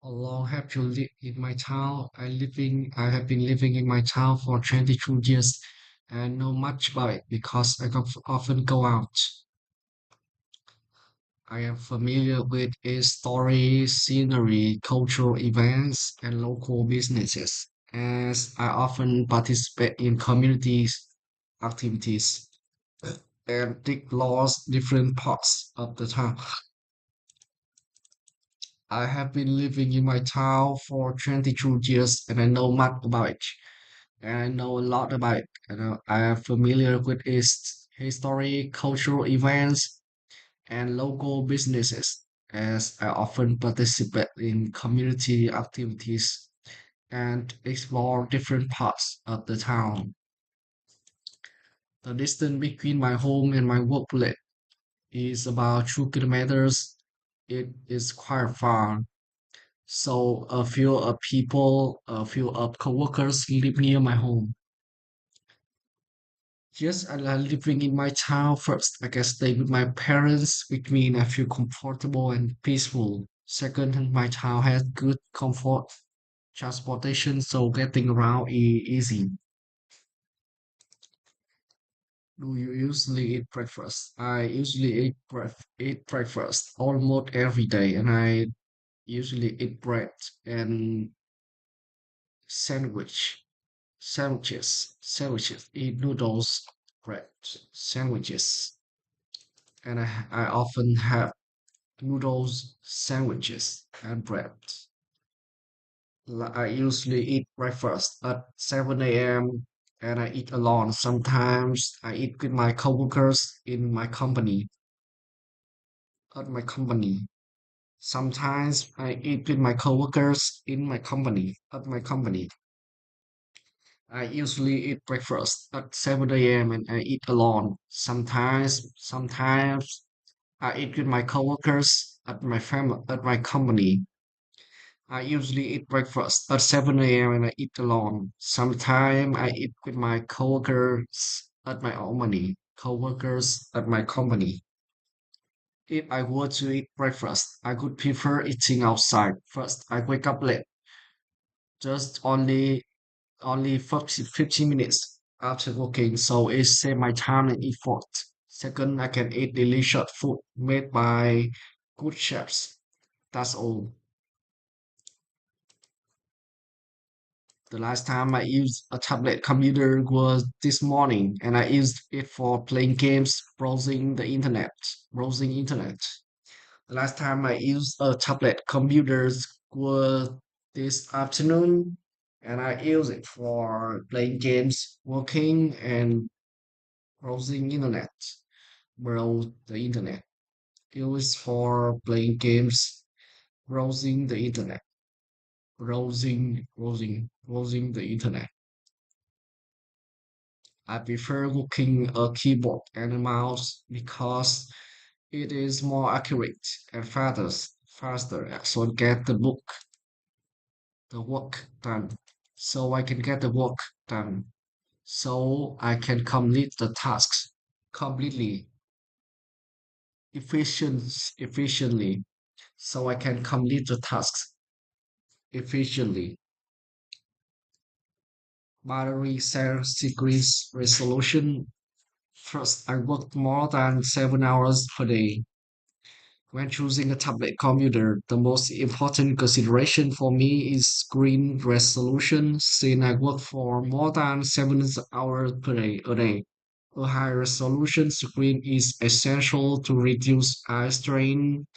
How long have you lived in my town? I have been living in my town for 22 years and know much about it because often go out. I am familiar with its story, scenery, cultural events, and local businesses, as I often participate in communities activities and explore different parts of the town. I have been living in my town for 22 years and I know much about it. And I know a lot about it. I am familiar with its history, cultural events, and local businesses, as I often participate in community activities and explore different parts of the town. The distance between my home and my workplace is about 2 kilometers. It is quite far. So a few of coworkers live near my home. Yes, I like living in my town first. I can stay with my parents, which means I feel comfortable and peaceful. Second, my town has good comfort transportation, so getting around is easy. Do you usually eat breakfast? I usually eat breakfast almost every day, and I usually eat bread and sandwich, sandwiches, eat noodles, bread, sandwiches, and I often have noodles, sandwiches, and bread. I usually eat breakfast at 7 a.m. and I eat alone. Sometimes I eat with my coworkers in my company, at my company. Sometimes I eat with my coworkers in my company, at my company. I usually eat breakfast at 7 a.m. and I eat alone. Sometimes I eat with my coworkers at my company. I usually eat breakfast at 7 a.m. and I eat alone. Sometimes I eat with my coworkers at my company. If I were to eat breakfast, I would prefer eating outside. First, I wake up late, just only 15 minutes after working, so it saves my time and effort. Second, I can eat delicious food made by good chefs. That's all. The last time I used a tablet computer was this morning, and I used it for playing games, browsing internet. The last time I used a tablet computer was this afternoon, and I use it for playing games, working, and browsing internet. Browse the internet. Use for playing games, browsing the internet, browsing the internet. I prefer looking a keyboard and a mouse because it is more accurate and faster, so get the work done. So I can get the work done. So I can complete the tasks completely, efficiently. So I can complete the tasks efficiently. Battery cell decrease resolution. First, I work more than 7 hours per day. When choosing a tablet computer, the most important consideration for me is screen resolution, since I work for more than 7 hours a day. A high resolution screen is essential to reduce eye strain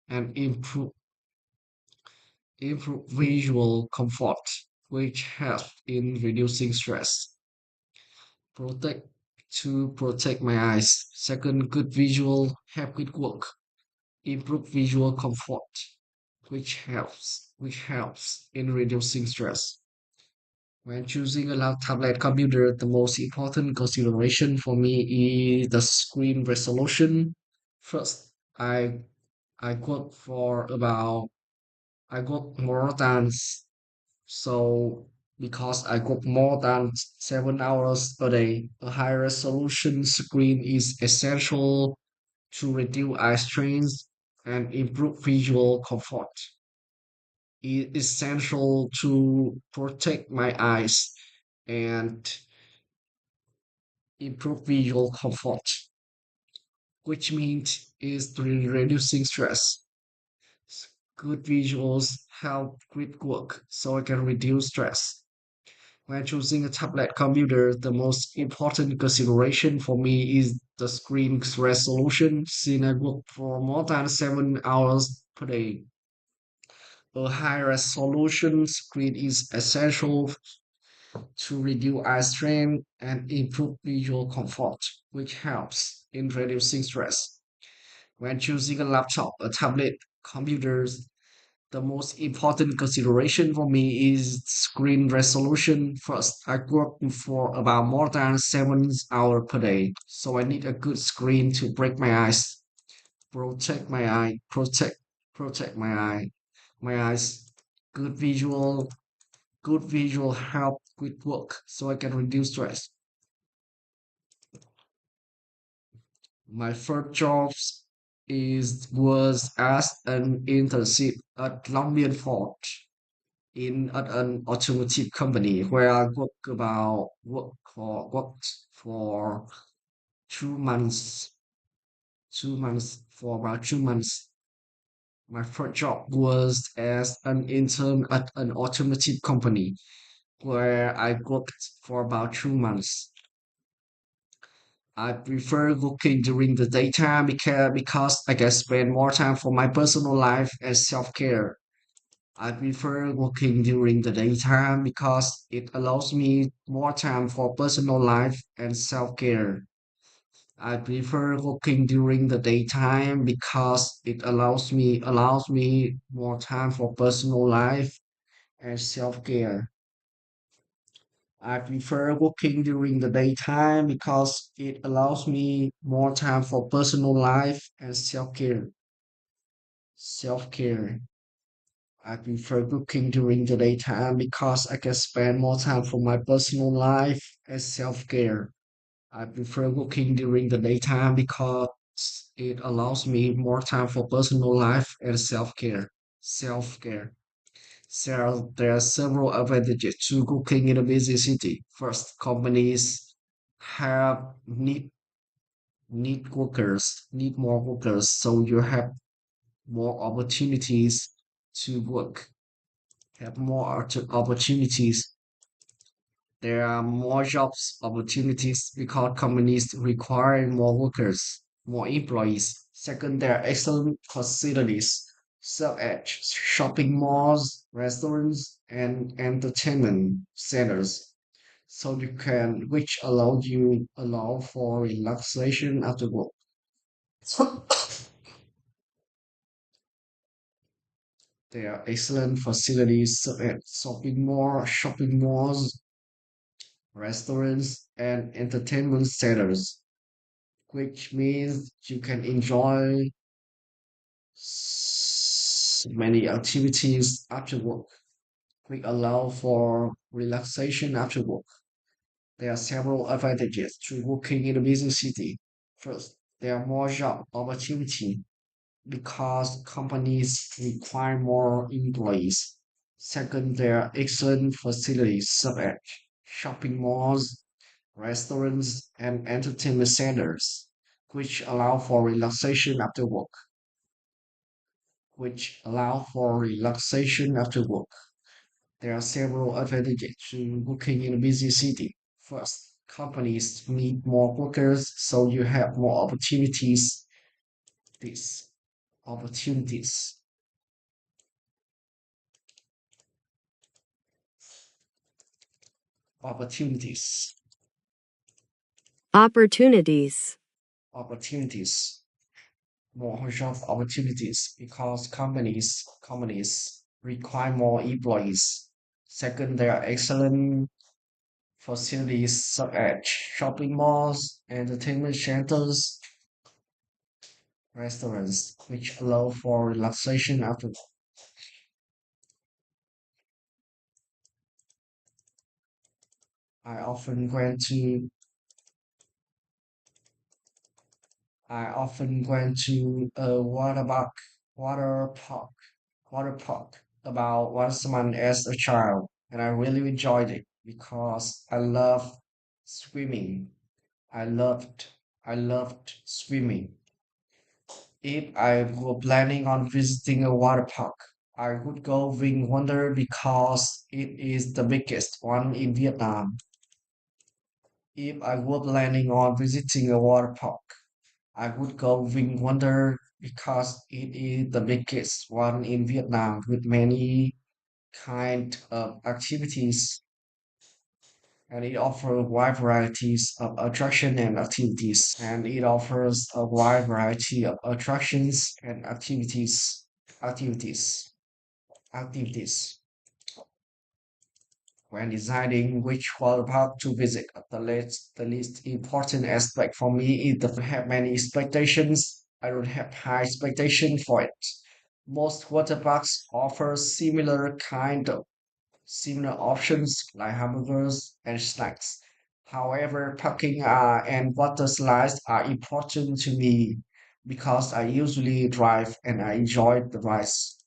and improve visual comfort, which helps in reducing stress. Protect protect my eyes. Second, good visual help with work. Improve visual comfort, which helps in reducing stress. When choosing a tablet computer, the most important consideration for me is the screen resolution. First, I work for about I work more than so because I work more than 7 hours a day. A high resolution screen is essential to reduce eye strains and improve visual comfort. is essential to protect my eyes and improve visual comfort, which means is reducing stress. Good visuals help with work, so I can reduce stress. When choosing a tablet computer, the most important consideration for me is the screen's resolution. Since I work for more than 7 hours per day, a high resolution screen is essential to reduce eye strain and improve visual comfort, which helps in reducing stress. When choosing a laptop, a tablet, computers, the most important consideration for me is screen resolution. First, I work for about more than 7 hours per day, so I need a good screen to break my eyes, protect my eyes. Good visual, good visual help with work, so I can reduce stress. My first job is was as an internship at Long Ford in at an automotive company where I worked for 2 months, 2 months for about 2 months. My first job was as an intern at an automotive company where I worked for about 2 months. I prefer working during the daytime because I can spend more time for my personal life and self-care. I prefer working during the daytime because it allows me more time for personal life and self-care. I prefer working during the daytime because it allows me more time for personal life and self-care. I prefer working during the daytime because it allows me more time for personal life and self-care. Self-care. I prefer working during the daytime because I can spend more time for my personal life and self-care. I prefer working during the daytime because it allows me more time for personal life and self-care. Self-care. So there are several advantages to working in a busy city. First, companies have need more workers, so you have more opportunities to work. Have more opportunities. There are more jobs opportunities because companies require more workers, more employees. Second, there are excellent facilities such as shopping malls, restaurants, and entertainment centers. So you can, which allow for relaxation after work. There are excellent facilities such as shopping malls, restaurants, and entertainment centers, which means you can enjoy many activities after work, which allow for relaxation after work. There are several advantages to working in a busy city. First, there are more job opportunity because companies require more employees. Second, there are excellent facilities such as shopping malls, restaurants, and entertainment centers, which allow for relaxation after work. Which allow for relaxation after work. There are several advantages to working in a busy city. First, companies need more workers, so you have more opportunities. These opportunities, opportunities, Opportunities. opportunities, more job opportunities because companies require more employees. Second, there are excellent facilities such as shopping malls, entertainment centers, restaurants, which allow for relaxation after. I often went to I often went to a water park, water park. about once month as a child, and I really enjoyed it because I love swimming. I loved I loved swimming. If I were planning on visiting a water park, I would go Vinh Wonder because it is the biggest one in Vietnam. If I were planning on visiting a water park, I would go Vinh Wonder because it is the biggest one in Vietnam with many kind of activities, and it offers wide varieties of attraction and activities, and it offers a wide variety of attractions and activities activities when deciding which water park to visit. The least important aspect for me is to have many expectations. I don't have high expectation for it. Most water parks offer similar options like hamburgers and snacks. However, parking and water slides are important to me because I usually drive and I enjoy the rides.